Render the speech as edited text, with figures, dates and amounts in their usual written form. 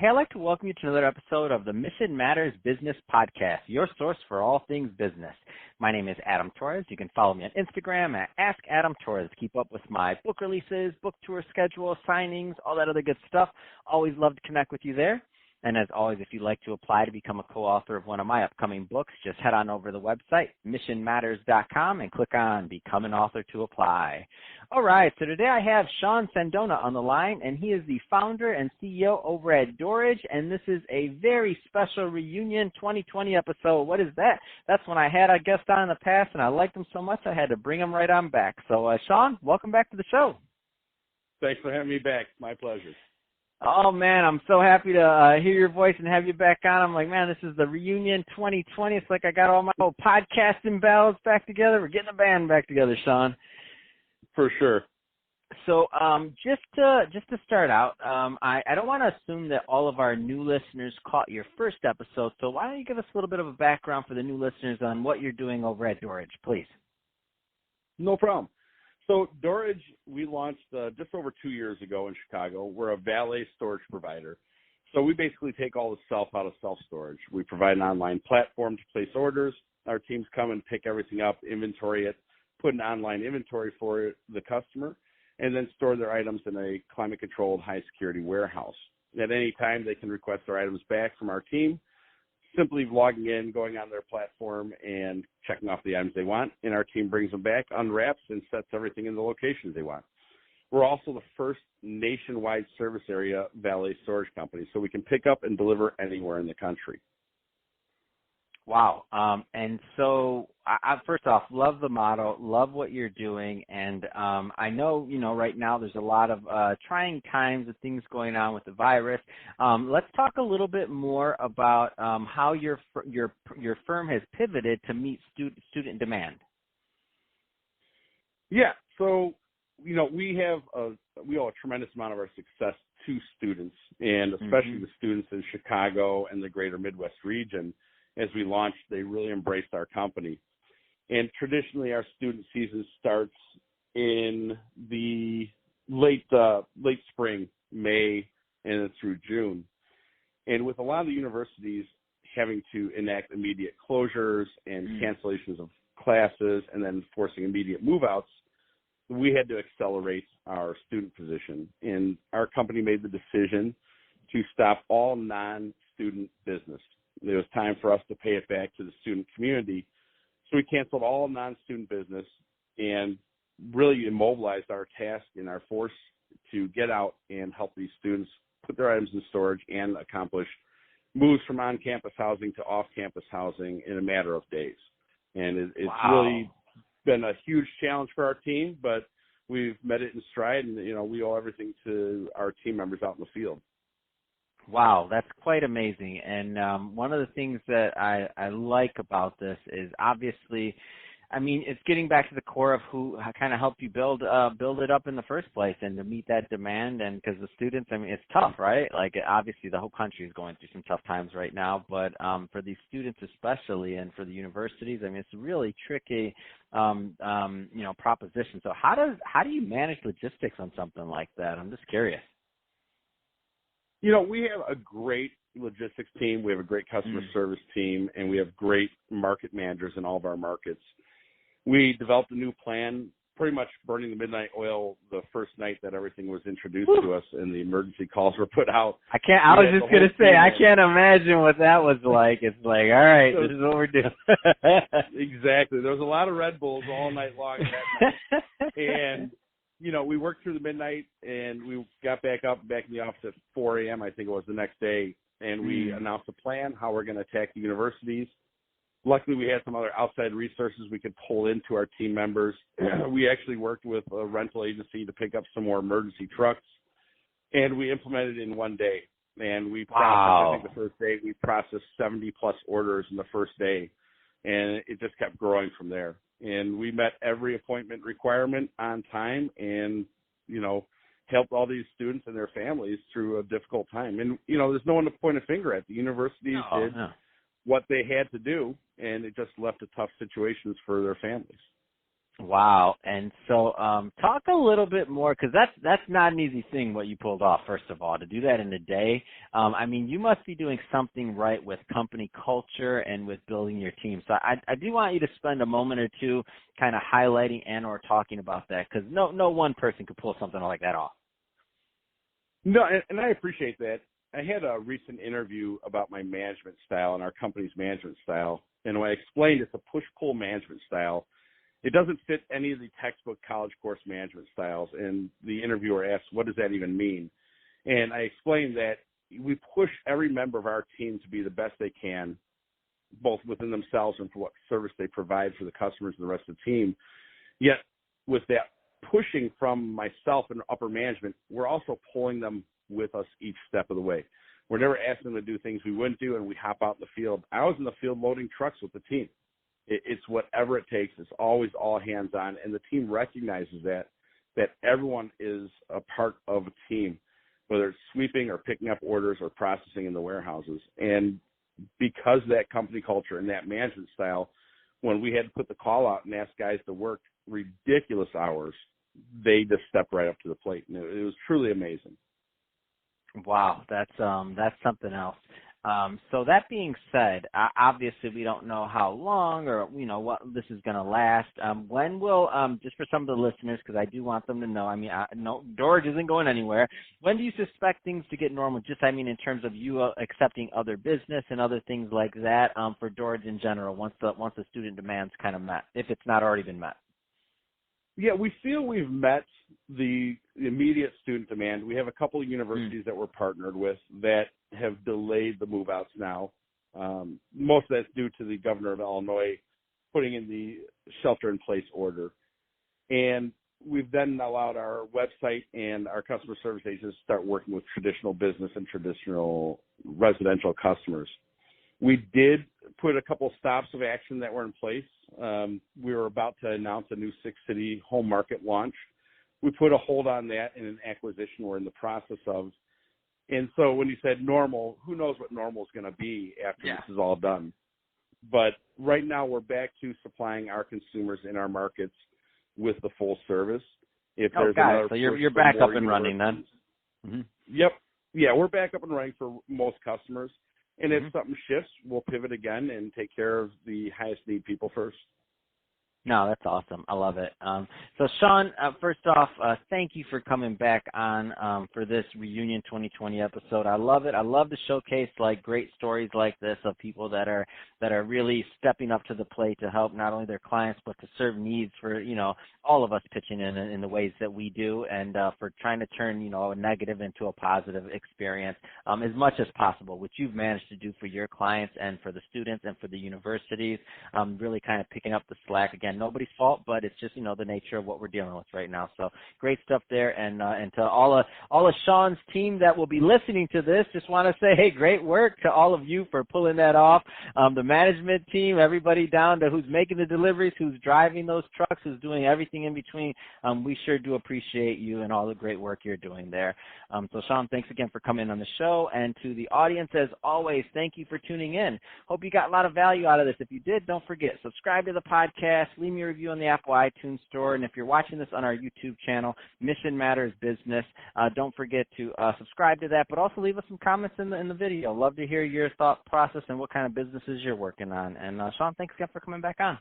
Hey, I'd like to welcome you to another episode of the Mission Matters Business Podcast, your source for all things business. My name is Adam Torres. You can follow me on Instagram at AskAdamTorres. Keep up with my book releases, book tour schedule, signings, all that other good stuff. Always love to connect with you there. And as always, if you'd like to apply to become a co-author of one of my upcoming books, just head on over to the website, missionmatters.com, and click on Become an Author to apply. All right, so today I have Sean Sadona on the line, and he is the founder and CEO over at Doorage, and this is a very special reunion 2020 episode. What is that? That's when I had a guest on in the past, and I liked him so much I had to bring him right on back. So, Sean, welcome back to the show. Thanks for having me back. My pleasure. Oh, man, I'm so happy to hear your voice and have you back on. I'm like, man, this is the reunion 2020. It's like I got all my old podcasting bells back together. We're getting the band back together, Sean. For sure. So just to start out, I don't want to assume that all of our new listeners caught your first episode, so why don't you give us a little bit of a background for the new listeners on what you're doing over at Doorage, please? No problem. So Doorage, we launched just over 2 years ago in Chicago. We're a valet storage provider. So we basically take all the stuff out of self-storage. We provide an online platform to place orders. Our teams come and pick everything up, inventory it, put an online inventory for the customer, and then store their items in a climate-controlled, high-security warehouse. At any time, they can request their items back from our team, simply logging in, going on their platform, and checking off the items they want, and our team brings them back, unwraps, and sets everything in the locations they want. We're also the first nationwide service area valet storage company, so we can pick up and deliver anywhere in the country. Wow. And so I first off, love the motto, love what you're doing. And I know, right now there's a lot of trying times with things going on with the virus. Let's talk a little bit more about how your firm has pivoted to meet student demand. Yeah. So, we owe a tremendous amount of our success to students, and especially the students in Chicago and the greater Midwest region. As we launched, they really embraced our company. And traditionally, our student season starts in the late spring, May, and through June. And with a lot of the universities having to enact immediate closures and cancellations of classes and then forcing immediate move-outs, we had to accelerate our student position. And our company made the decision to stop all non-student business. It was time for us to pay it back to the student community. So we canceled all non-student business and really immobilized our task and our force to get out and help these students put their items in storage and accomplish moves from on-campus housing to off-campus housing in a matter of days. And it's really been a huge challenge for our team, but we've met it in stride, and, we owe everything to our team members out in the field. Wow, that's quite amazing. And one of the things that I like about this is obviously, it's getting back to the core of who kind of helped you build it up in the first place and to meet that demand. And because the students, it's tough, right? Like obviously the whole country is going through some tough times right now, but for these students especially and for the universities, it's a really tricky, proposition. So how do you manage logistics on something like that? I'm just curious. We have a great logistics team. We have a great customer service team, and we have great market managers in all of our markets. We developed a new plan, pretty much burning the midnight oil the first night that everything was introduced to us and the emergency calls were put out. I was just going to say, I can't imagine what that was like. It's like, all right, this is what we're doing. Exactly. There was a lot of Red Bulls all night long that night. And we worked through the midnight, and we got back in the office at 4 a.m., I think it was, the next day, and we announced a plan, how we're going to attack the universities. Luckily, we had some other outside resources we could pull into our team members. We actually worked with a rental agency to pick up some more emergency trucks, and we implemented it in one day. And we processed, I think the first day, we processed 70-plus orders in the first day, and it just kept growing from there. And we met every appointment requirement on time and, helped all these students and their families through a difficult time. And, there's no one to point a finger at. The universities did what they had to do, and it just left a tough situations for their families. Wow. And so talk a little bit more, because that's not an easy thing what you pulled off, first of all, to do that in a day. I mean, you must be doing something right with company culture and with building your team. So I do want you to spend a moment or two kind of highlighting and or talking about that, because no one person could pull something like that off. No, and I appreciate that. I had a recent interview about my management style and our company's management style. And when I explained it's a push-pull management style, it doesn't fit any of the textbook college course management styles. And the interviewer asked, what does that even mean? And I explained that we push every member of our team to be the best they can, both within themselves and for what service they provide for the customers and the rest of the team. Yet with that pushing from myself and upper management, we're also pulling them with us each step of the way. We're never asking them to do things we wouldn't do, and we hop out in the field. I was in the field loading trucks with the team. It's whatever it takes. It's always all hands on, and the team recognizes that everyone is a part of a team, whether it's sweeping or picking up orders or processing in the warehouses. And because of that company culture and that management style, when we had to put the call out and ask guys to work ridiculous hours, they just stepped right up to the plate, and it was truly amazing. Wow, that's something else. So that being said, obviously we don't know how long or what this is going to last. When will just for some of the listeners, because I do want them to know. I mean, no, Doorage isn't going anywhere. When do you suspect things to get normal? Just in terms of you accepting other business and other things like that for Doorage in general. Once the student demand's kind of met, if it's not already been met. Yeah, we feel we've met the immediate student demand. We have a couple of universities that we're partnered with that have delayed the move-outs now. Most of that's due to the governor of Illinois putting in the shelter-in-place order. And we've then allowed our website and our customer service agents to start working with traditional business and traditional residential customers. We did put a couple stops of action that were in place. We were about to announce a new 6-city home market launch. We put a hold on that in an acquisition we're in the process of. And so when you said normal, who knows what normal is going to be after this is all done. But right now we're back to supplying our consumers in our markets with the full service. If there's another so you're back up and running then? Mm-hmm. Yep. Yeah, we're back up and running for most customers. And if something shifts, we'll pivot again and take care of the highest need people first. No, that's awesome. I love it. So, Sean, first off, thank you for coming back on for this Reunion 2020 episode. I love it. I love to showcase great stories like this of people that are really stepping up to the plate to help not only their clients but to serve needs for all of us pitching in the ways that we do, and for trying to turn a negative into a positive experience as much as possible, which you've managed to do for your clients and for the students and for the universities. Really kind of picking up the slack again. Nobody's fault, but it's just the nature of what we're dealing with right now. So great stuff there, and to all of Sean's team that will be listening to this, just want to say, hey, great work to all of you for pulling that off. The management team, everybody down to who's making the deliveries, who's driving those trucks, who's doing everything in between. We sure do appreciate you and all the great work you're doing there. So Sean, thanks again for coming on the show, and to the audience, as always, thank you for tuning in. Hope you got a lot of value out of this. If you did, don't forget, subscribe to the podcast. Leave me a review on the Apple iTunes Store. And if you're watching this on our YouTube channel, Mission Matters Business, don't forget to subscribe to that, but also leave us some comments in the video. Love to hear your thought process and what kind of businesses you're working on. And Sean, thanks again for coming back on.